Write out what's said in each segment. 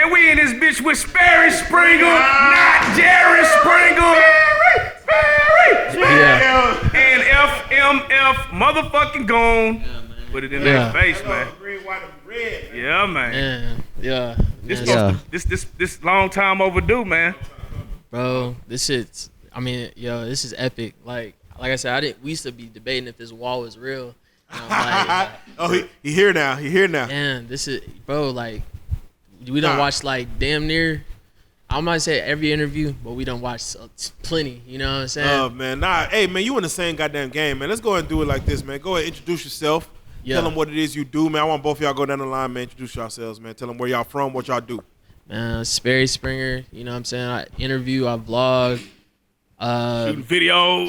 Man, we in this bitch with Sperry Springer, not Jerry Springer. Yeah. And FMF motherfucking gone. Yeah, man. Put it in their face, man. Green, white, and red. Yeah, man. Yeah. This long time overdue, man. Bro, this shit's. I mean, yo, this is epic. Like I said, we used to be debating if this wall was real. And I'm like, Oh, he here now. He here now. man, this is, bro. Like, we done watched like damn near. I'm not saying every interview, but we done watched plenty. You know what I'm saying? Oh man, nah. Hey man, you in the same goddamn game, man. Let's go ahead and do it like this, man. Go ahead, introduce yourself. Yeah. Tell them what it is you do, man. I want both of y'all go down the line, man. Introduce yourselves, man. Tell them where y'all from, what y'all do. Man, Sperry Springer. You know what I'm saying? I interview, I vlog,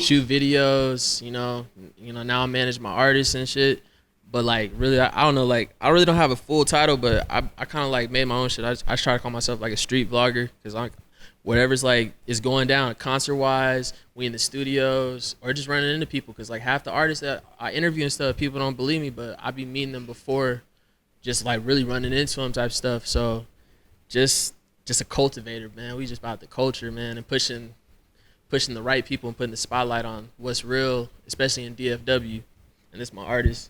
shoot videos. You know. Now I manage my artists and shit. But like, really, I don't know. Like, I really don't have a full title, but I kind of like made my own shit. I try to call myself like a street vlogger because whatever's like is going down concert wise, we in the studios or just running into people. Because like half the artists that I interview and stuff, people don't believe me, but I be meeting them before, just like really running into them type stuff. So just a cultivator, man. We just about the culture, man, and pushing the right people and putting the spotlight on what's real, especially in DFW. And it's my artist.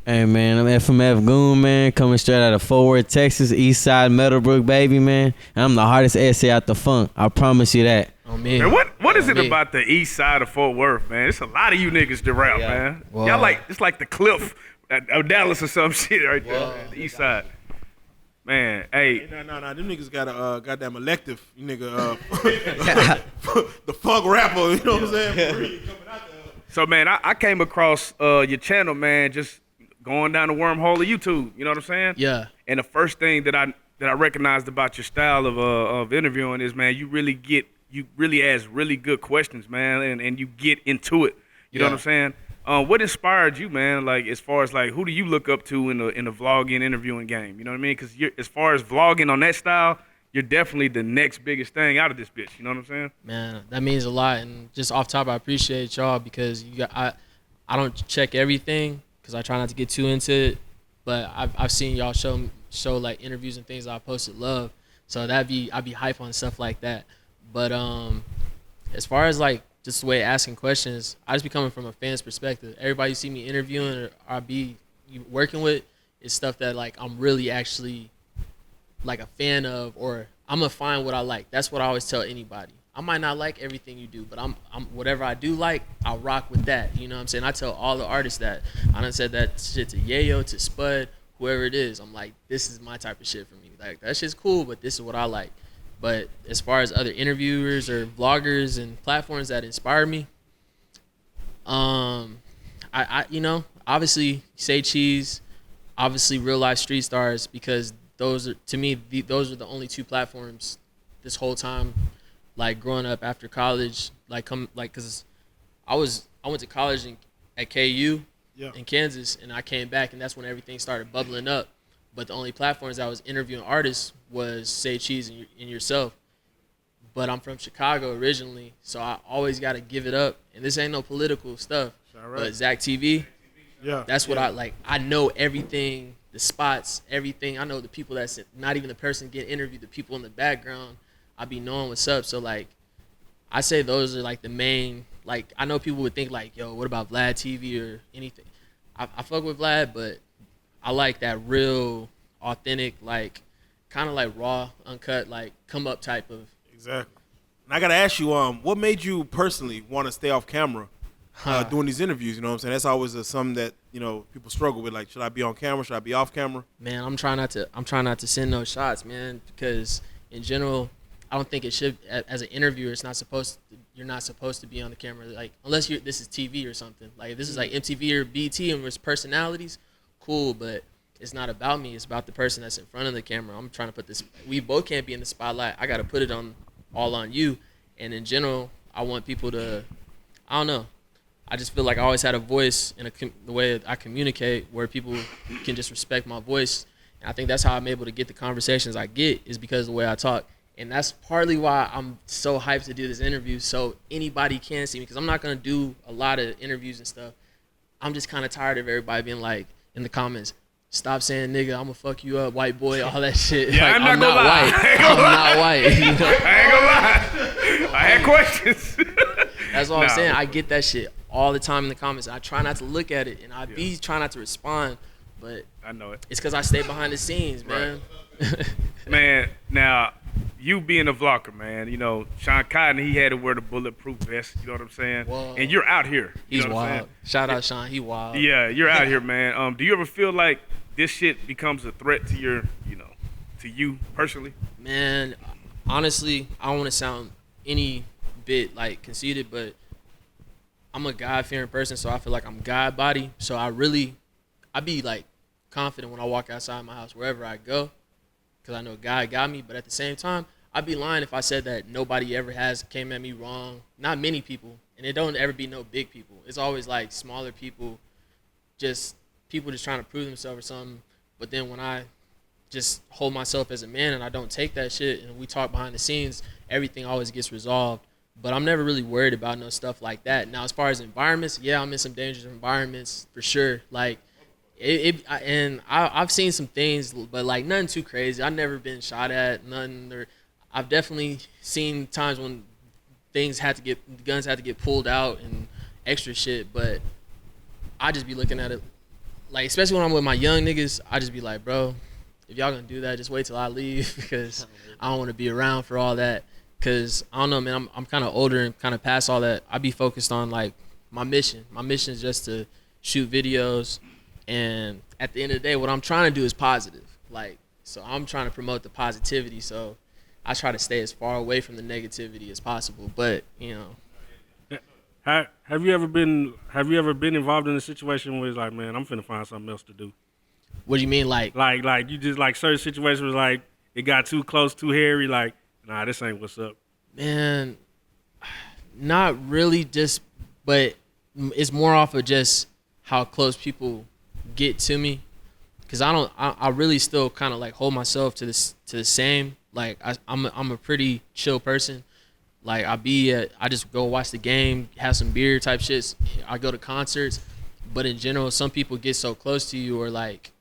Hey man, I'm FMF Goon, man, coming straight out of Fort Worth, Texas, East Side, Meadowbrook, baby, man. And I'm the hardest essay out the funk. I promise you that. Oh man. Man, what is it about the East Side of Fort Worth, man? It's a lot of you niggas to rap, man. Wow. Y'all like it's like the cliff of Dallas or some shit right there, man. The East Side. Man, hey. No. Them niggas got a goddamn elective. You nigga, the funk rapper. You know what I'm saying? So man, I came across your channel, man, just going down the wormhole of YouTube. You know what I'm saying? Yeah. And the first thing that I recognized about your style of interviewing is, man, you really ask really good questions, man, and you get into it. You know what I'm saying? What inspired you, man? Like, as far as like, who do you look up to in the vlogging interviewing game? You know what I mean? Because as far as vlogging on that style, you're definitely the next biggest thing out of this bitch. You know what I'm saying? Man, that means a lot. And just off top, I appreciate y'all because I don't check everything because I try not to get too into it. But I've seen y'all show like interviews and things that I posted love. So I'd be hype on stuff like that. But as far as like just the way of asking questions, I just be coming from a fan's perspective. Everybody you see me interviewing or I be working with is stuff that like I'm really actually like a fan of, or I'm gonna find what I like. That's what I always tell anybody. I might not like everything you do, but I'm whatever I do like, I'll rock with that. You know what I'm saying? I tell all the artists that. I done said that shit to Yayo, to Spud, whoever it is. I'm like, this is my type of shit for me. Like, that shit's cool, but this is what I like. But as far as other interviewers or vloggers and platforms that inspire me, I you know, obviously Say Cheese, obviously Reallyfe Street Stars, because those are, to me, those are the only two platforms this whole time, like growing up after college, cause I went to college at KU in Kansas, and I came back, and that's when everything started bubbling up. But the only platforms I was interviewing artists was Say Cheese and yourself. But I'm from Chicago originally, so I always got to give it up. And this ain't no political stuff, but Zach TV, that's what I like. I know everything, the spots, everything. I know the people that's not even the person getting interviewed, the people in the background. I be knowing what's up. So like, I say those are like the main. Like, I know people would think like, yo, what about Vlad TV or anything? I fuck with Vlad, but I like that real, authentic, like kind of like raw, uncut, like come up type of. Exactly. And I gotta ask you, what made you personally want to stay off camera doing these interviews? You know what I'm saying? That's always something that, you know, people struggle with. Like, should I be on camera? Should I be off camera? Man, I'm trying not to send no shots, man, because in general, I don't think it should. As an interviewer, you're not supposed to be on the camera, like unless this is TV or something. Like if this is like MTV or BT and there's personalities, cool, but it's not about me. It's about the person that's in front of the camera. I'm trying to put this. We both can't be in the spotlight. I got to put it all on you. And in general, I want people to. I don't know. I just feel like I always had a voice in the way I communicate, where people can just respect my voice. And I think that's how I'm able to get the conversations I get, is because of the way I talk. And that's partly why I'm so hyped to do this interview, so anybody can see me, because I'm not going to do a lot of interviews and stuff. I'm just kind of tired of everybody being like, in the comments, stop saying nigga, I'm gonna fuck you up, white boy, all that shit. Yeah, like, I'm not gonna lie. white. I'm not white. You know? I ain't gonna lie. I had questions. That's all I'm saying. I get that shit all the time in the comments. I try not to look at it, and I be trying not to respond, but I know it. it's because I stay behind the scenes, man. Right. Man, now, you being a vlogger, man, you know, Sean Cotton, he had to wear the bulletproof vest, you know what I'm saying? Whoa. And you're out here. You He's know what I'm wild. saying? Shout out Sean, he wild. Yeah, you're out here, man. Do you ever feel like this shit becomes a threat to your, you know, to you personally? Man, honestly, I don't want to sound any bit like conceited, but I'm a God-fearing person, so I feel like I'm God body. So I be like confident when I walk outside my house, wherever I go, because I know God got me. But at the same time, I'd be lying if I said that nobody ever has came at me wrong. Not many people, and it don't ever be no big people. It's always like smaller people, just people just trying to prove themselves or something. But then when I just hold myself as a man and I don't take that shit and we talk behind the scenes, everything always gets resolved. But I'm never really worried about no stuff like that. Now, as far as environments, yeah, I'm in some dangerous environments for sure. Like, I've seen some things, but like nothing too crazy. I've never been shot at, nothing. Or I've definitely seen times when guns had to get pulled out and extra shit. But I just be looking at it, like, especially when I'm with my young niggas, I just be like, bro, if y'all gonna do that, just wait till I leave because I don't want to be around for all that. Cause I don't know, man. I'm kind of older and kind of past all that. I be focused on like my mission. My mission is just to shoot videos, and at the end of the day, what I'm trying to do is positive. Like, so I'm trying to promote the positivity. So I try to stay as far away from the negativity as possible. But you know, have you ever been involved in a situation where it's like, man, I'm finna find something else to do? What do you mean, like you just like certain situations where like it got too close, too hairy, like. Nah, this ain't what's up. Man, not really, but it's more off of just how close people get to me. Cause I really still kind of like hold myself to the same. Like I'm a pretty chill person. Like I just go watch the game, have some beer type shits. I go to concerts, but in general, some people get so close to you, or like,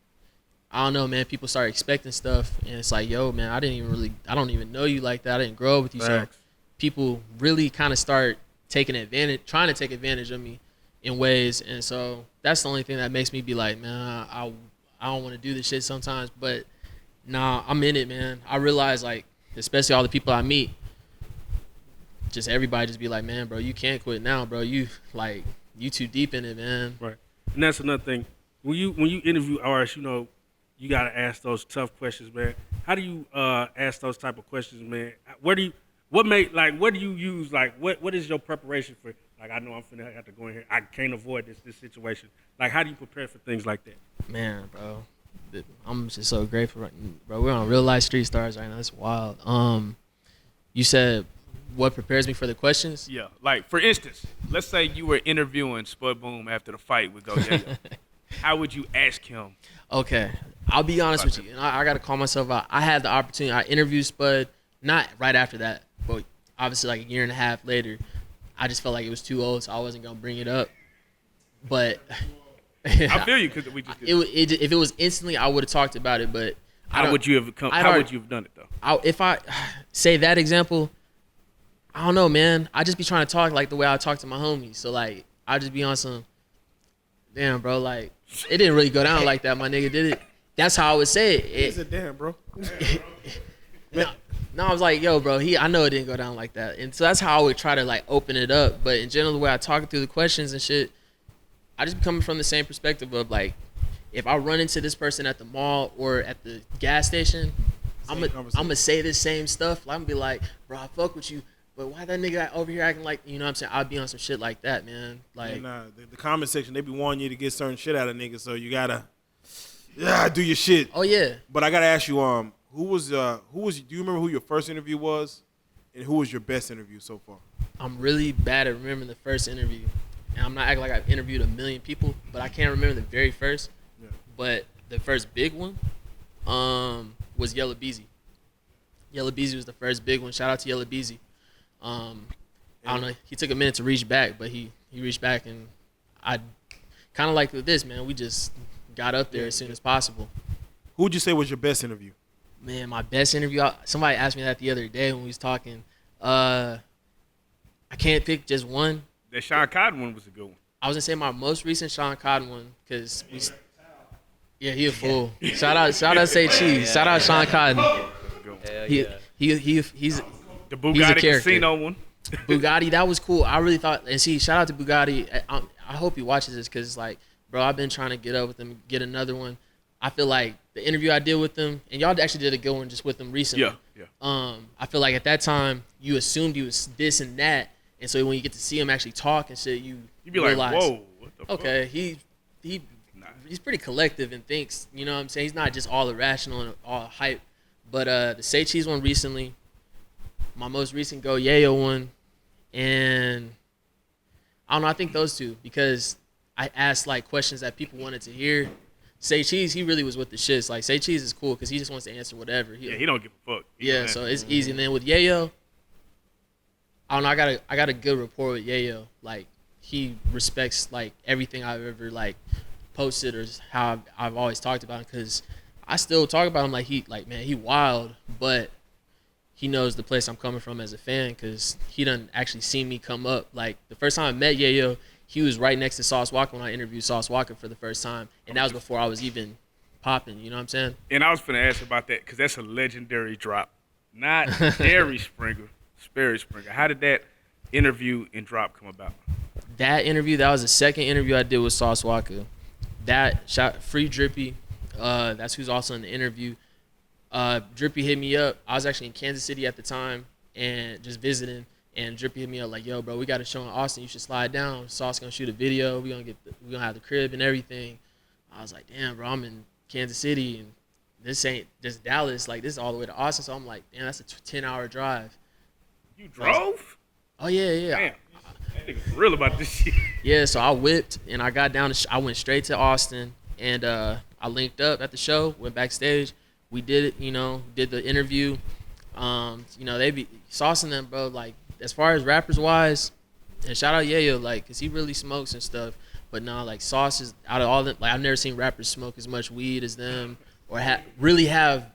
I don't know, man. People start expecting stuff, and it's like, yo, man, I don't even know you like that. I didn't grow up with you. Facts. So people really kind of start trying to take advantage of me in ways. And so that's the only thing that makes me be like, man, I don't want to do this shit sometimes. But nah, I'm in it, man. I realize, like, especially all the people I meet, just everybody just be like, man, bro, you can't quit now, bro. You too deep in it, man. Right. And that's another thing. When you interview artists, you know, you gotta ask those tough questions, man. How do you ask those type of questions, man? What do you use? Like, what is your preparation for? Like, I know I'm finna have to go in here. I can't avoid this situation. Like, how do you prepare for things like that? Man, bro, I'm just so grateful, bro. We're on Real Life Street Stars right now. That's wild. You said what prepares me for the questions? Yeah, like for instance, let's say you were interviewing Spud Boom after the fight with Go Yayo. How would you ask him? Okay, I'll be honest with you, and I got to call myself out. I had the opportunity. I interviewed Spud, not right after that, but obviously like a year and a half later. I just felt like it was too old, so I wasn't gonna bring it up. But I feel you, because we just did if it was instantly, I would have talked about it. But how would you have done it though? If I say that example, I don't know, man. I just be trying to talk like the way I talk to my homies. So like, I just be on some, damn, bro, like, it didn't really go down like that, my nigga, did it? That's how I would say it. He said, damn, bro. No, I was like, yo, bro, I know it didn't go down like that. And so that's how I would try to like open it up. But in general, the way I talk through the questions and shit, I just be coming from the same perspective of like, if I run into this person at the mall or at the gas station, I'm gonna say the same stuff. I'm gonna be like, bro, I fuck with you, but why that nigga over here acting like, you know what I'm saying? I'll be on some shit like that, man. Like, and, the comment section, they be wanting you to get certain shit out of niggas, so you gotta do your shit. Oh yeah. But I gotta ask you, do you remember who your first interview was, and who was your best interview so far? I'm really bad at remembering the first interview, and I'm not acting like I've interviewed a million people, but I can't remember the very first. Yeah. But the first big one, was Yella Beezy. Yella Beezy was the first big one. Shout out to Yella Beezy. I don't know. He took a minute to reach back, but he reached back, and I kind of like with this, man. We just got up there as soon as possible. Who would you say was your best interview? Man, my best interview. Somebody asked me that the other day when we was talking. I can't pick just one. That Sean Cotton one was a good one. I was gonna say my most recent Sean Cotton one because he a fool. Shout out Say Cheese. Shout out Sean Cotton. He's The Bugatti he's a character. Casino one. Bugatti, that was cool. I really thought, and see, shout out to Bugatti. I hope he watches this because, like, bro, I've been trying to get up with him, get another one. I feel like the interview I did with him, and y'all actually did a good one just with him recently. Yeah. I feel like at that time you assumed he was this and that, and so when you get to see him actually talk and shit, you be realize, like, whoa, what the fuck? Okay, he's pretty collective and thinks, you know what I'm saying? He's not just all irrational and all hype. But the Say Cheese one recently, my most recent Go Yayo one, and I don't know, I think those two, because I asked like questions that people wanted to hear. Say Cheese, he really was with the shits. Like, Say Cheese is cool because he just wants to answer whatever. He don't give a fuck. So it's easy. And then with Yayo, I don't know, I got a good rapport with Yayo. Like, he respects like everything I've ever like posted or how I've always talked about him, because I still talk about him like he wild, but he knows the place I'm coming from as a fan because he done actually seen me come up. Like, the first time I met Yayo, he was right next to Sauce Walka when I interviewed Sauce Walka for the first time, and that was before I was even popping, you know what I'm saying? And I was finna ask about that because that's a legendary drop. Not Sperry Springer, Sperry Springer. How did that interview and drop come about? That interview, that was the second interview I did with Sauce Walka. That shot Free Drippy, that's who's also in the interview. Drippy hit me up. I was actually in Kansas City at the time and just visiting, and Drippy hit me up like, yo, bro, we got a show in Austin. You should slide down. Sauce gonna shoot a video. We gonna have the crib and everything. I was like, damn, bro, I'm in Kansas City and this ain't just Dallas. Like, this is all the way to Austin. So I'm like, damn, that's a 10-hour drive. You drove? Oh yeah. Damn, that nigga's real about this shit. Yeah, so I whipped and I got down. I went straight to Austin and I linked up at the show. Went backstage. We did it. Did the interview. They be saucing them, bro. Like, as far as rappers wise, and shout out Yayo, like, cause he really smokes and stuff. But nah, like, Sauce is out of all them. Like, I've never seen rappers smoke as much weed as them, or really have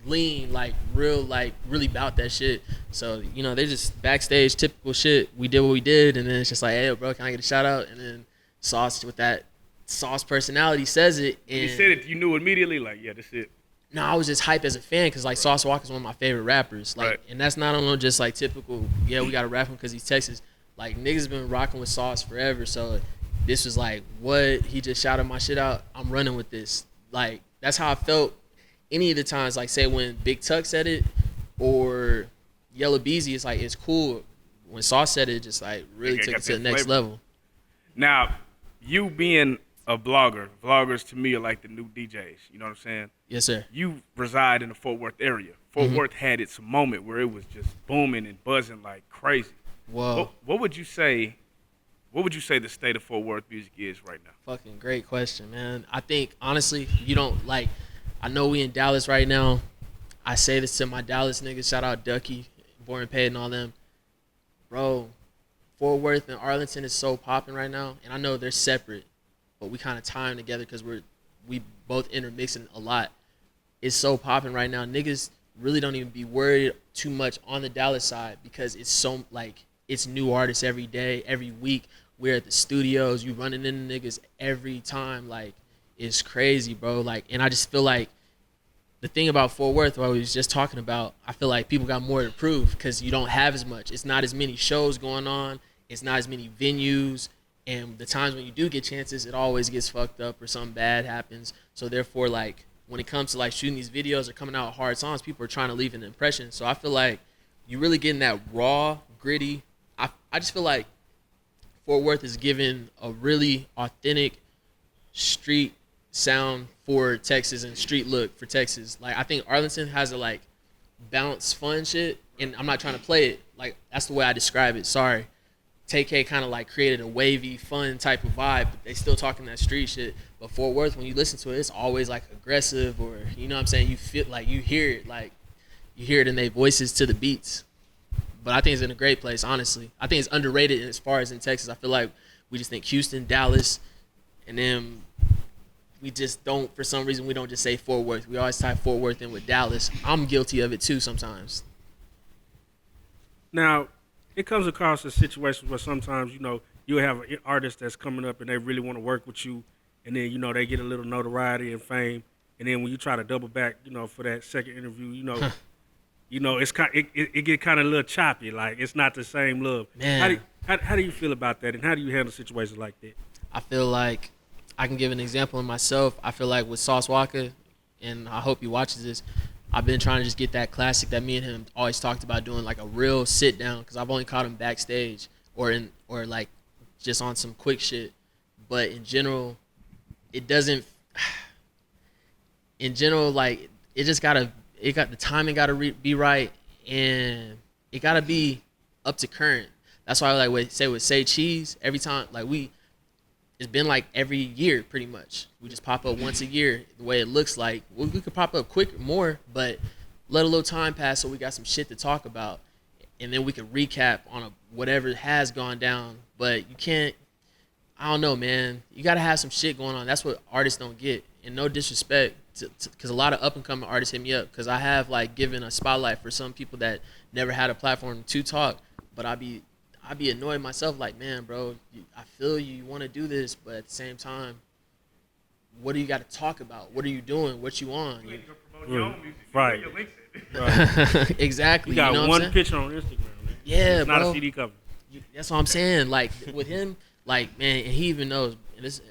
lean, like, really bout that shit. So, they're just backstage, typical shit. We did what we did, and then it's just like, hey, bro, can I get a shout out? And then Sauce, with that Sauce personality, says it. And he said it, you knew immediately, like, yeah, that's it. No, I was just hype as a fan because, like, Sauce Walka is one of my favorite rappers. Like, right. And that's not only just, like, typical, yeah, we got to rap him because he's Texas. Like, niggas been rocking with Sauce forever. So this was like, what? He just shouted my shit out. I'm running with this. Like, that's how I felt any of the times. Like, say when Big Tuck said it or Yellow Beezy, it's like, it's cool. When Sauce said it, just, like, really took it to the next level. Now, you being a blogger, vloggers to me are like the new DJs. You know what I'm saying? Yes, sir. You reside in the Fort Worth area. Fort Worth had its moment where it was just booming and buzzing like crazy. Whoa. What would you say? What would you say the state of Fort Worth music is right now? Fucking great question, man. I think, honestly, you don't, like, I know we in Dallas right now. I say this to my Dallas niggas. Shout out Ducky, Born and Paid and all them. Bro, Fort Worth and Arlington is so popping right now. And I know they're separate, but we kind of tie them together because we both intermixing a lot. It's so popping right now. Niggas really don't even be worried too much on the Dallas side because it's so, like, it's new artists every day, every week. We're at the studios. You running into niggas every time. Like, it's crazy, bro. Like, and I just feel like the thing about Fort Worth, what I was just talking about, I feel like people got more to prove because you don't have as much. It's not as many shows going on. It's not as many venues. And the times when you do get chances, it always gets fucked up or something bad happens. So therefore, like, when it comes to, like, shooting these videos or coming out with hard songs, people are trying to leave an impression. So I feel like you're really getting that raw, gritty. I just feel like Fort Worth is giving a really authentic street sound for Texas and street look for Texas. Like, I think Arlington has a, like, bounce fun shit, and I'm not trying to play it. Like, that's the way I describe it. Sorry. TK kind of, like, created a wavy, fun type of vibe, but they still talking that street shit. But Fort Worth, when you listen to it, it's always, like, aggressive, or, you know what I'm saying? You feel like you hear it, like, you hear it in their voices to the beats. But I think it's in a great place, honestly. I think it's underrated as far as in Texas. I feel like we just think Houston, Dallas, and then we just don't, for some reason, we don't just say Fort Worth. We always tie Fort Worth in with Dallas. I'm guilty of it too sometimes. Now, it comes across a situation where sometimes, you have an artist that's coming up and they really want to work with you, and then, they get a little notoriety and fame, and then when you try to double back, for that second interview, it's it get kind of a little choppy, like it's not the same love. Man. How do you feel about that, and how do you handle situations like that? I feel like I can give an example of myself. I feel like with Sauce Walka, and I hope he watches this, I've been trying to just get that classic that me and him always talked about doing, like a real sit down, because I've only caught him backstage or like just on some quick shit. But in general, it doesn't. In general, like it got the timing gotta be right, and it gotta be up to current. That's why I like say Cheese every time, like it's been like every year pretty much. We just pop up once a year. The way it looks like we could pop up more, but let a little time pass so we got some shit to talk about, and then we could recap on whatever has gone down. But you can't. I don't know, man. You gotta have some shit going on. That's what artists don't get. And no disrespect, because a lot of up and coming artists hit me up, because I have like given a spotlight for some people that never had a platform to talk. But I be annoyed myself, like, man, bro, I feel you want to do this, but at the same time, what do you got to talk about? What are you doing? What you on? Right. Exactly. You got one saying? picture on Instagram, man. Yeah, it's bro. not a CD cover. That's what I'm saying. Like with him, like, man, and he even knows. And this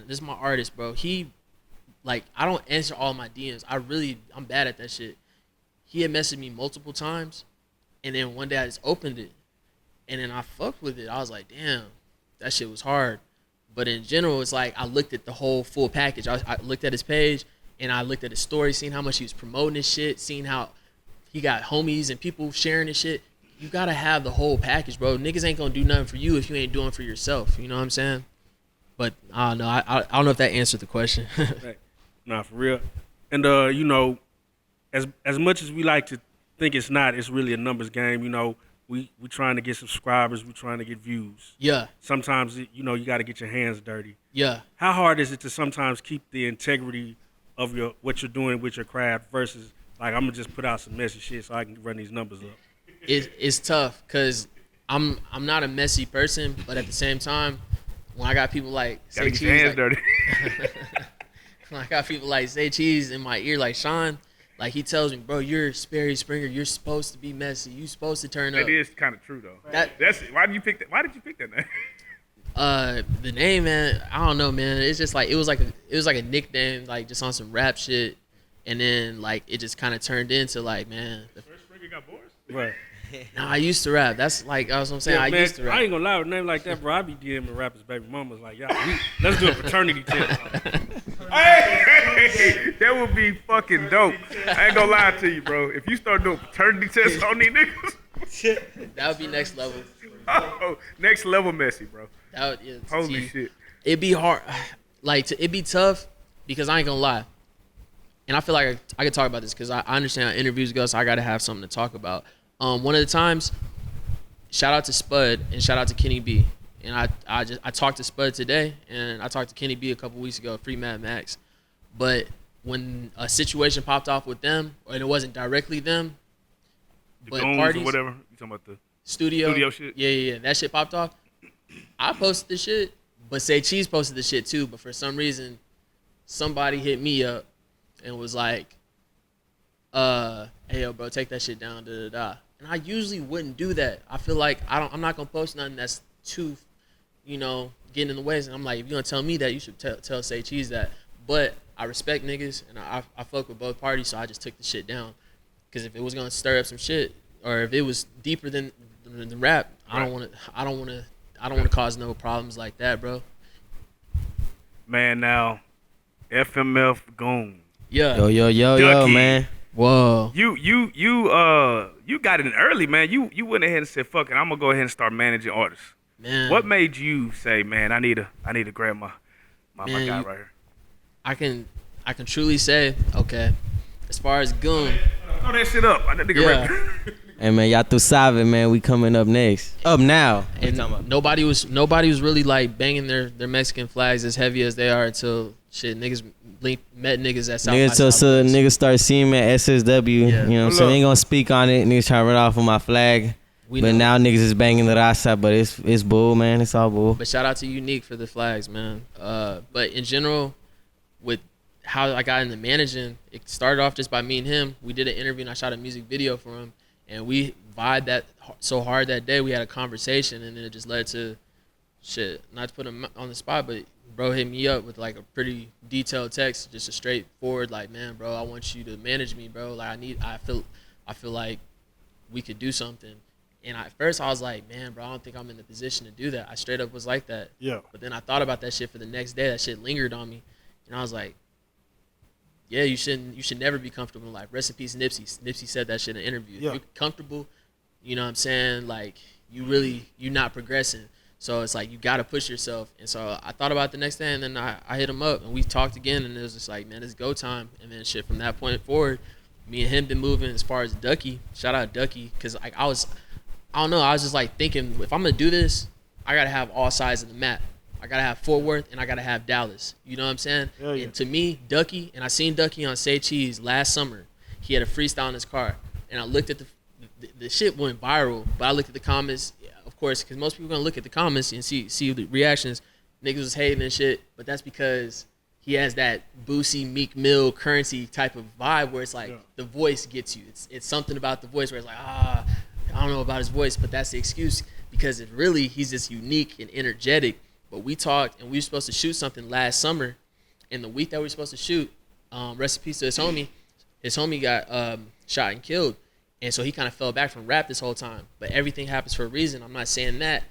is my artist, bro. He, like, I don't answer all my DMs. I'm bad at that shit. He had messaged me multiple times, and then one day I just opened it. And then I fucked with it. I was like, damn, that shit was hard. But in general, it's like I looked at the whole full package. I looked at his page, and I looked at his story, seeing how much he was promoting his shit, seeing how he got homies and people sharing his shit. You got to have the whole package, bro. Niggas ain't going to do nothing for you if you ain't doing for yourself. You know what I'm saying? But I don't know. I don't know if that answered the question. Right. Nah, for real. And, as much as we like to think it's not, it's really a numbers game, We trying to get subscribers. We trying to get views. Yeah. Sometimes, you got to get your hands dirty. Yeah. How hard is it to sometimes keep the integrity of what you're doing with your craft versus, like, I'm going to just put out some messy shit so I can run these numbers up? It's tough because I'm not a messy person, but at the same time, when I got people like Gotta get your hands dirty. when I got people like Say Cheese in my ear, like Sean, like he tells me, bro, you're Sperry Springer. You're supposed to be messy. You're supposed to turn up. That is kind of true though. Why did you pick that? Why did you pick that name? The name, man, I don't know, man. It's just like it was like a nickname, like just on some rap shit, and then like it just kind of turned into like, man. First Springer got boys. Right. Nah, I used to rap. That's like what I'm saying. Yeah, I man, used to rap. I ain't gonna lie with a name like that, bro. I be DMing rappers, baby mamas like, let's do a fraternity test. Hey, that would be fucking dope. I ain't gonna lie to you, bro. If you start doing paternity tests on these niggas, That would be next level. oh, next level messy, bro. That would, yeah, Holy see, shit. It'd be hard. Like it'd be tough because I ain't gonna lie. And I feel like I could talk about this because I understand how interviews go, so I gotta have something to talk about. One of the times, shout out to Spud and shout out to Kenny B. And I talked to Spud today, and I talked to Kenny B a couple weeks ago, Free Mad Max. But when a situation popped off with them, and it wasn't directly them, but Goons parties, or whatever. You talking about the studio shit? Yeah. That shit popped off. I posted the shit, but Say Cheese posted the shit too. But for some reason, somebody hit me up and was like, "Hey, yo, bro, take that shit down." Da da da. And I usually wouldn't do that. I feel like I'm not gonna post nothing that's too, getting in the ways. And I'm like, if you're gonna tell me that, you should tell Say Cheese that. But I respect niggas, and I fuck with both parties, so I just took the shit down. Because if it was gonna stir up some shit, or if it was deeper than the rap, I don't want to cause no problems like that, bro. Man, now, FMF Goon. Yeah. Yo, Ducky. man. Whoa. You got in early, man. You went ahead and said, "Fuck it, I'm gonna go ahead and start managing artists." Man. What made you say, "Man, I need to grab my guy right here"? I can truly say, okay, as far as Goon, Throw that shit up. That nigga Yeah. rap. Hey man, y'all through Sabe, man. We coming up next. Up now. and nobody was really like banging their Mexican flags as heavy as they are until shit niggas met niggas at South by Niggas, so Southwest. niggas start seeing me at SSW. Yeah. You know what I'm saying? They ain't gonna speak on it. Niggas try to run off on my flag. We But know. now niggas is banging the rasa, but it's bull, man. It's all bull. But shout out to Unique for the flags, man. But in general, with how I got into managing, it started off just by me and him. We did an interview and I shot a music video for him, and we vibed that so hard that day. We had a conversation, and then it just led to shit. Not to put him on the spot, but bro hit me up with like a pretty detailed text, just a straightforward like, man, bro, I want you to manage me, bro. Like I feel like we could do something. And at first I was like, man, bro, I don't think I'm in the position to do that. I straight up was like that. Yeah. But then I thought about that shit for the next day. That shit lingered on me. And I was like, yeah, you should never be comfortable in life. Rest in peace, Nipsey. Nipsey said that shit in an interview. Yeah. If you're comfortable, you know what I'm saying? Like, you're not progressing. So it's like, you got to push yourself. And so I thought about it the next day, and then I hit him up, and we talked again, and it was just like, man, it's go time. And then shit, from that point forward, me and him been moving as far as Ducky. Shout out Ducky. Because like, I don't know, I was just like thinking, if I'm going to do this, I got to have all sides of the map. I got to have Fort Worth, and I got to have Dallas. You know what I'm saying? Hell yeah. And to me, Ducky, and I seen Ducky on Say Cheese last summer. He had a freestyle in his car. And I looked at the shit went viral, but I looked at the comments, yeah, of course, because most people going to look at the comments and see the reactions. Niggas was hating and shit, but that's because he has that Boosie, Meek Mill, Currency type of vibe where it's like the voice gets you. It's something about the voice where it's like, I don't know about his voice, but that's the excuse, because it really, he's just unique and energetic. But we talked, and we were supposed to shoot something last summer, and the week that we were supposed to shoot, rest in peace to his homie got shot and killed, and so he kind of fell back from rap this whole time. But everything happens for a reason. I'm not saying that,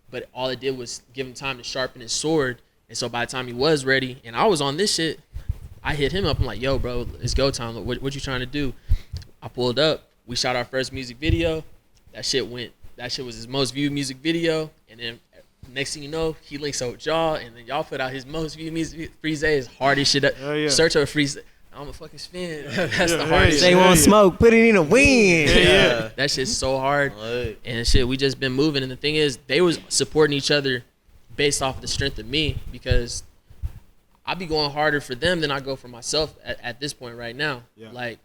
but all it did was give him time to sharpen his sword. And so by the time he was ready, and I was on this shit, I hit him up. I'm like, yo, bro, it's go time. What you trying to do? I pulled up. We shot our first music video. That shit was his most viewed music video. And then next thing you know, he links up with y'all, and then y'all put out his most viewed music. Freeze is hardest shit up. Yeah. Search over Freeze. I'm a fucking spin. That's the hardest They shit. want smoke, put it in the wind. Yeah. That shit's so hard. And shit, we just been moving. And the thing is, they was supporting each other based off of the strength of me, because I be going harder for them than I go for myself at this point right now. Yeah. Like,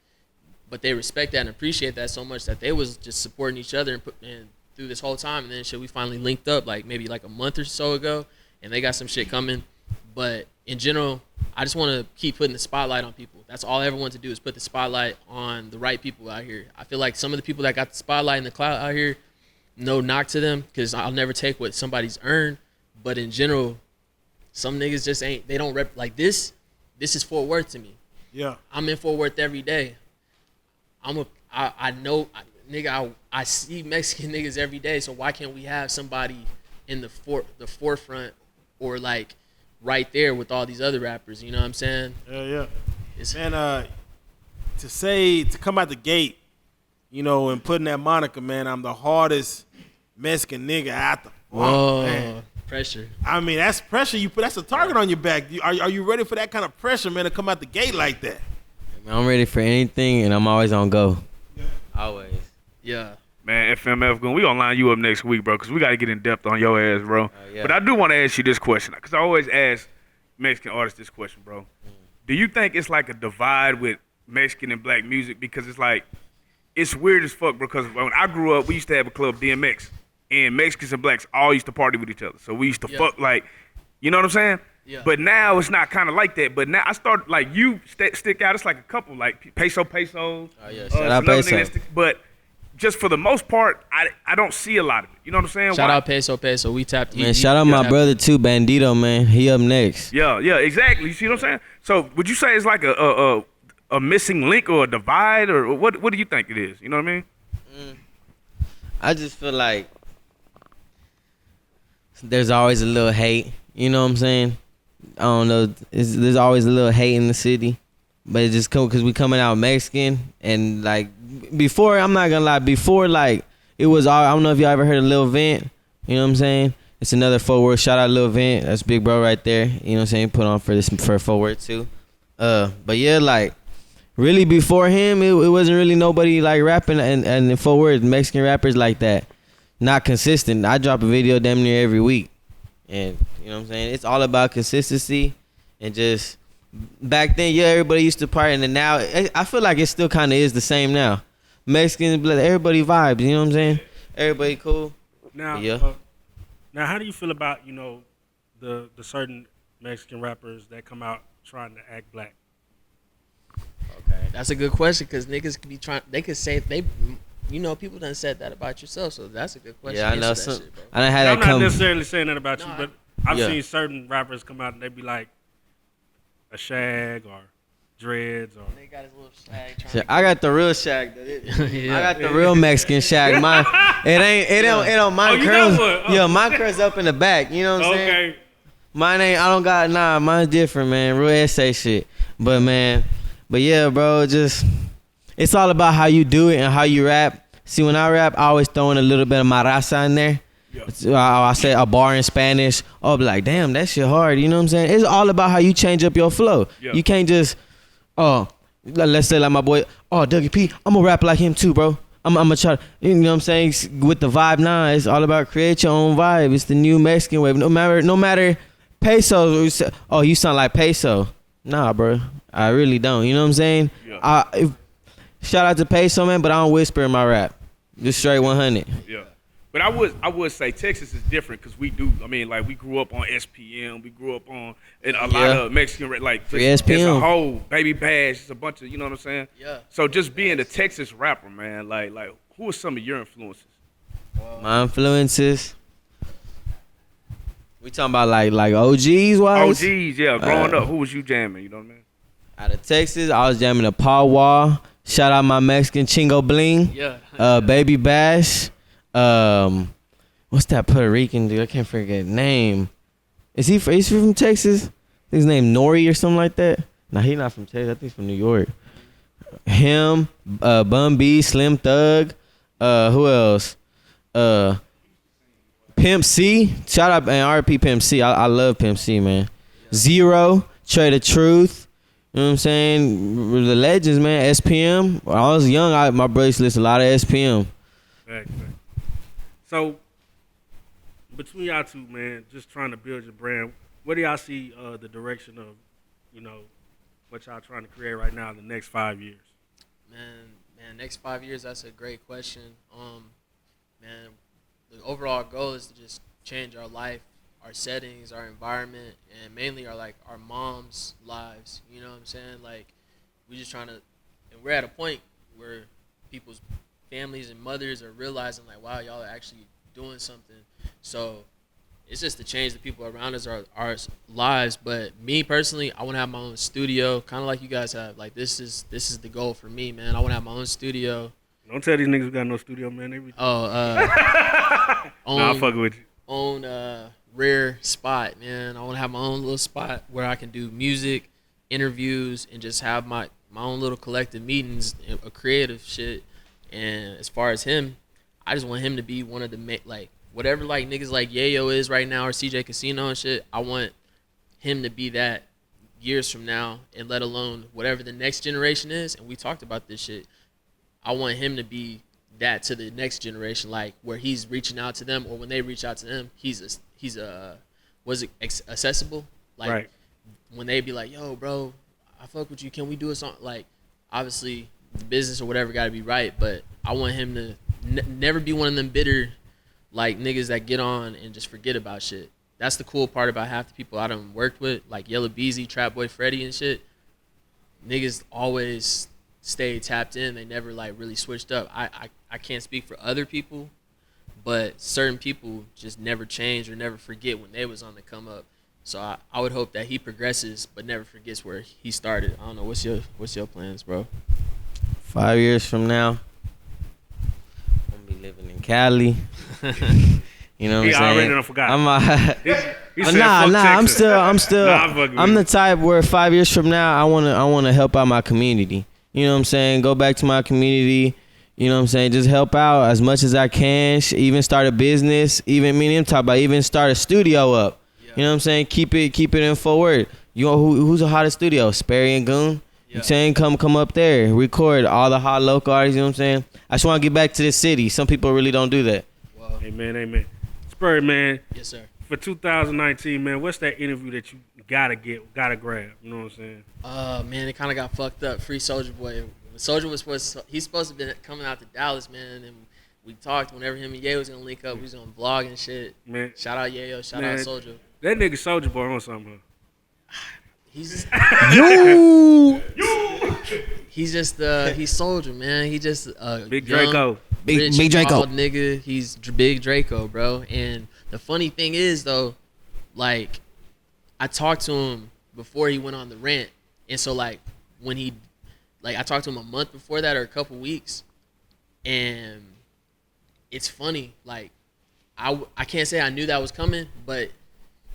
but they respect that and appreciate that so much that they was just supporting each other and through this whole time. And then shit, we finally linked up like maybe like a month or so ago, and they got some shit coming. But in general, I just want to keep putting the spotlight on people. That's all I ever want to do, is put the spotlight on the right people out here. I feel like some of the people that got the spotlight and the clout out here, no knock to them, because I'll never take what somebody's earned. But in general, some niggas just ain't, they don't rep like this. This is Fort Worth to me. Yeah. I'm in Fort Worth every day. I know, nigga, I see Mexican niggas every day. So why can't we have somebody in the forefront, or like right there with all these other rappers? You know what I'm saying? Yeah. Man, to come out the gate, you know, and putting that moniker, man, I'm the hardest Mexican nigga out the Whoa, man. pressure. I mean, that's pressure you put. That's a target on your back. Are you ready for that kind of pressure, man, to come out the gate like that? I'm ready for anything, and I'm always on go. Always. Yeah. Man, FMF Goon, we gonna line you up next week, bro, because we got to get in depth on your ass, bro. Yeah. But I do want to ask you this question, because I always ask Mexican artists this question, bro. Do you think it's like a divide with Mexican and black music? Because it's like, it's weird as fuck, because when I grew up, we used to have a club, DMX, and Mexicans and blacks all used to party with each other. So we used to fuck, like, you know what I'm saying? Yeah. But now it's not kind of like that. But now I start, like, you stick out. It's like a couple, like Peso. Oh, yeah. Shout out some other Peso. niggas but just for the most part, I don't see a lot of it. You know what I'm saying? Shout out Peso. We tapped. Man, shout out my brother too, Bandito, man. He up next. Yeah, exactly. You see what I'm saying? So would you say it's like a missing link or a divide, or what do you think it is? You know what I mean? I just feel like there's always a little hate. You know what I'm saying? I don't know. There's always a little hate in the city, but it's just cool because we coming out Mexican, and like before, I'm not gonna lie. Before, like it was all. I don't know if y'all ever heard of Lil Vent. You know what I'm saying? It's another forward. Shout out Lil Vent. That's big bro right there. You know what I'm saying? Put on for forward too. But yeah, like really before him, it wasn't really nobody like rapping and forward Mexican rappers like that. Not consistent. I drop a video damn near every week. And you know what I'm saying? It's all about consistency and just back then, yeah, everybody used to party, and then now I feel like it still kind of is the same now. Mexicans, everybody vibes. You know what I'm saying? Everybody cool. Now, Yeah. Now, how do you feel about the certain Mexican rappers that come out trying to act black? Okay, that's a good question because niggas could be trying. They could say they, people done said that about yourself. So that's a good question. Yeah, I know Answer that some. shit, bro. I done had I'm that not come. necessarily saying that about you, No, but I've Yeah. seen certain rappers come out and they be like a shag or dreads or. They got his little shag trying Shit, I got the real shag. Yeah. I got the real Mexican shag. Mine, it don't mine you curls. got one? Oh. Yeah, mine curls up in the back. You know what I'm saying? Okay. Mine ain't. I don't got mine's different, man. Real essay shit. But yeah, bro. It's all about how you do it and how you rap. See, when I rap, I always throw in a little bit of my raza in there. Yeah. I say a bar in Spanish. I'll be like, damn, that shit hard. You know what I'm saying? It's all about how you change up your flow. Yeah. You can't just, let's say like my boy, Dougie P, I'm gonna rap like him too, bro. I'm gonna try to, you know what I'm saying? With the vibe now, it's all about create your own vibe. It's the new Mexican wave. No matter pesos. Oh, you sound like peso. Nah, bro. I really don't. You know what I'm saying? Yeah. Shout out to peso, man, but I don't whisper in my rap. Just straight 100. Yeah. But I would say Texas is different because we do. I mean, like we grew up on SPM. We grew up on and a lot of Mexican like Free just, SPM. it's a whole Baby Bash. It's a bunch of, you know what I'm saying? Yeah. So just being a Texas rapper, man, like who are some of your influences? My influences. We talking about like OGs wise. OGs, yeah. Growing up, who was you jamming? You know what I mean? Out of Texas, I was jamming a Paul Wall. Shout out my Mexican Chingo Bling. Yeah. Baby Bash. What's that Puerto Rican dude? I can't forget his name. Is he from Texas? His name Nori or something like that. Nah, he not from Texas. I think he's from New York. Him, Bun B, Slim Thug. Who else? Pimp C. Shout out and RP Pimp C. I love Pimp C, man. Zero, Trey the Truth. You know what I'm saying? The legends, man. SPM. When I was young, my brother used to listen to a lot of SPM. Fact. So, between y'all two, man, just trying to build your brand, where do y'all see the direction of, what y'all trying to create right now in the next 5 years? Man, next 5 years, that's a great question. Man, the overall goal is to just change our life, our settings, our environment, and mainly our moms' lives. You know what I'm saying? Like, we just trying to, and we're at a point where people's families and mothers are realizing like, wow, y'all are actually doing something. So it's just to change the people around us, our lives. But me personally, I want to have my own studio, kind of like you guys have. Like this is the goal for me, man. I want to have my own studio. Don't tell these niggas we got no studio, man. Nah, I'm fucking with you. Own rare spot, man. I want to have my own little spot where I can do music, interviews, and just have my own little collective meetings, a creative shit. And as far as him, I just want him to be one of the whatever niggas like Yayo is right now or CJ Casino and shit. I want him to be that years from now, and let alone whatever the next generation is. And we talked about this shit. I want him to be that to the next generation, like where he's reaching out to them, or when they reach out to him, he's accessible. Like right. When they be like, yo, bro, I fuck with you. Can we do a song? Like, obviously, the business or whatever got to be right, but I want him to never be one of them bitter, like, niggas that get on and just forget about shit. That's the cool part about half the people I done worked with, like Yellow Beezy, Trap Boy Freddy and shit. Niggas always stay tapped in. They never, really switched up. I can't speak for other people, but certain people just never change or never forget when they was on the come up. So I would hope that he progresses but never forgets where he started. I don't know. What's your plans, bro? 5 years from now, I'm gonna be living in Cali. You know what I'm saying? I already done forgot. He said, nah. "Fuck Texas." I'm the type where 5 years from now, I wanna help out my community. You know what I'm saying? Go back to my community. You know what I'm saying? Just help out as much as I can. Even start a business. Even me and him talk about even start a studio up. Yeah. You know what I'm saying? Keep it in forward. You know who's the hottest studio? Sperry and Goon. Yeah. You saying come up there, record all the hot local artists. You know what I'm saying? I just want to get back to the city. Some people really don't do that. Wow. Amen. Sperry, man. Yes, sir. for 2019, man, what's that interview that you gotta grab? You know what I'm saying? Man, it kind of got fucked up. Free Soulja Boy. Soulja was he's supposed to be coming out to Dallas, man, and we talked whenever him and Ye was gonna link up. We was gonna vlog and shit. Man, shout out Yayo, shout out Soulja. That nigga Soulja Boy on something. He's You. he's just he's Soulja, man. He just Big young, Draco. rich, Big Draco. bald nigga. He's Big Draco, bro. And the funny thing is though, like I talked to him before he went on the rant, and so like when he I talked to him a month before that or a couple weeks, and it's funny, like I can't say I knew that was coming, but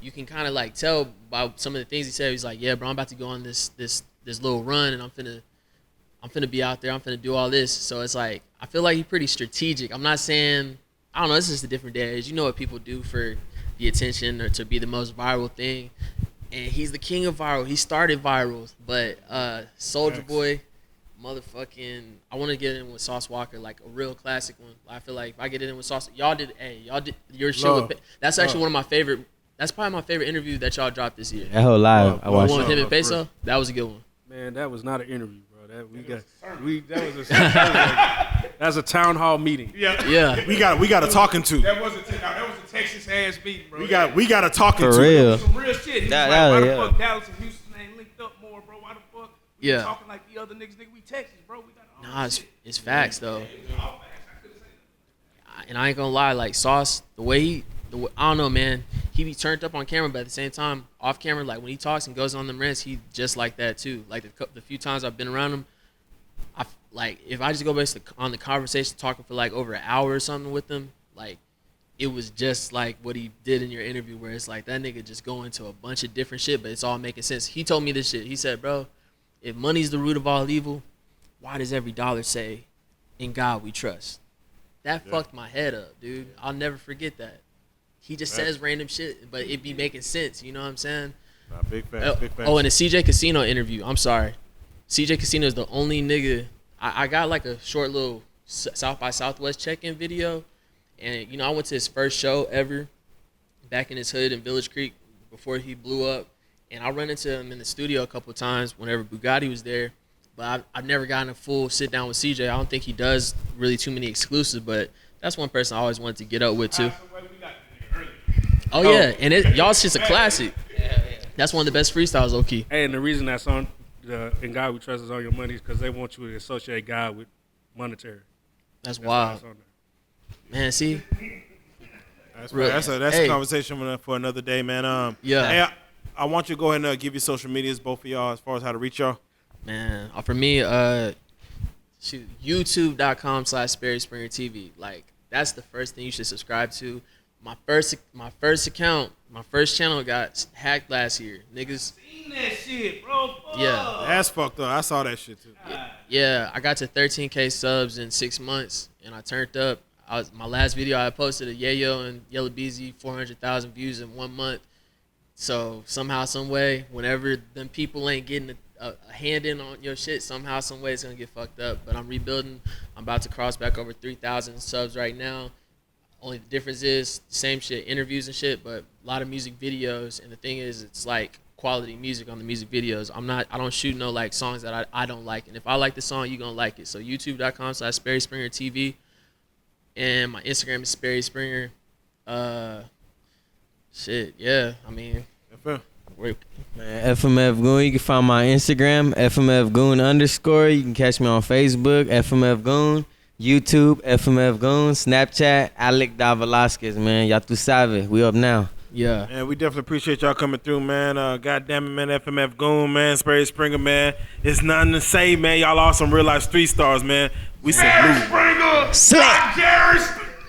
you can kind of like tell by some of the things he said. He's like, yeah, bro, I'm about to go on this little run, and I'm finna be out there. I'm finna do all this. So it's like I feel like he's pretty strategic. I'm not saying, I don't know. It's just a different day. You know what people do for the attention or to be the most viral thing, and he's the king of viral. He started viral, but Soulja Boy, motherfucking, I want to get in with Sauce Walker, like a real classic one. I feel like if I get in with Sauce, y'all did your shit with. That's actually one of my favorite. That's probably my favorite interview that y'all dropped this year. That whole live, I watched One it. with him and Peso. That was a good one. Man, that was not an interview, bro. That's a town hall meeting. Yeah. We got a talking to. That was a Texas ass meeting, bro. We got a talking For to. real. Some real shit. He was That- like, why the yeah. fuck Dallas and Houston ain't linked up more, bro? Why the fuck we Yeah. talking like the other niggas? Nigga, we Texas, bro. We got all Nah, this shit. it's facts though. All facts. I couldn't say that. And I ain't gonna lie, like Sauce, I don't know, man. He be turned up on camera, but at the same time, off camera, like when he talks and goes on them rants, he just like that too. Like the few times I've been around him, like if I just go based on the conversation, talking for like over an hour or something with him, like it was just like what he did in your interview, where it's like that nigga just go into a bunch of different shit, but it's all making sense. He told me this shit. He said, bro, if money's the root of all evil, why does every dollar say, "In God we trust"? That fucked my head up, dude. I'll never forget that. He just says random shit, but it be making sense. You know what I'm saying? Nah, big fan. Oh, and the CJ Casino interview. I'm sorry. CJ Casino is the only nigga. I got like a short little South by Southwest check-in video. And, you know, I went to his first show ever back in his hood in Village Creek before he blew up. And I run into him in the studio a couple of times whenever Bugatti was there. But I've never gotten a full sit-down with CJ. I don't think he does really too many exclusives, but that's one person I always wanted to get up with, too. Oh, yeah. And y'all shit's a classic. That's one of the best freestyles, low-key. Hey, and the reason that's on "In God We Trust" is on your money is because they want you to associate God with monetary. That's why wild. it's on there. Man, see? That's a Hey. conversation for another day, man. Yeah. Hey, I want you to go ahead and give your social medias, both of y'all, as far as how to reach y'all. Man, for me, YouTube.com/Sperry Springer TV. Like, that's the first thing you should subscribe to. My first channel got hacked last year. Niggas. Seen that shit, bro. Fuck. Yeah. That's fucked up. I saw that shit too. Yeah, I got to 13K subs in 6 months, and I turned up. My last video I posted of Yayo and Yellow Beezy, 400,000 views in 1 month. So somehow, some way, whenever them people ain't getting a hand in on your shit, somehow, some way it's gonna get fucked up. But I'm rebuilding. I'm about to cross back over 3,000 subs right now. Only the difference is same shit, interviews and shit, but a lot of music videos. And the thing is, it's like quality music on the music videos. I don't shoot no like songs that I don't like. And if I like the song, you gonna like it. So YouTube.com/Sperry Springer TV. And my Instagram is Sperry Springer. Shit, yeah. I mean, Man, FMF Goon. You can find my Instagram, FMF Goon _. You can catch me on Facebook, FMF Goon. YouTube, FMF Goon. Snapchat, Alec Da Velasquez, man. Y'all tu sabe. We up now. yeah. Man, we definitely appreciate y'all coming through, man. God damn it, man. FMF Goon, man. Sperry Springer, man. It's nothing to say, man. Y'all are some real life street stars, man. We salute. Slap.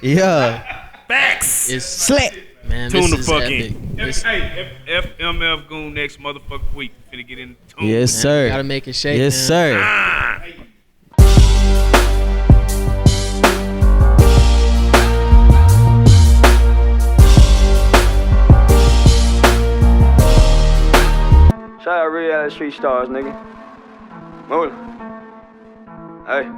Yeah. Facts. It's Slap. man. Tune This the is fuck epic. in. Hey, FMF Goon next motherfucking week. Finna get in the tune. Yes, Man, sir. gotta make it shake. Yes, man. sir. Shout out Reallyfe Street Stars, nigga. Move. Hey.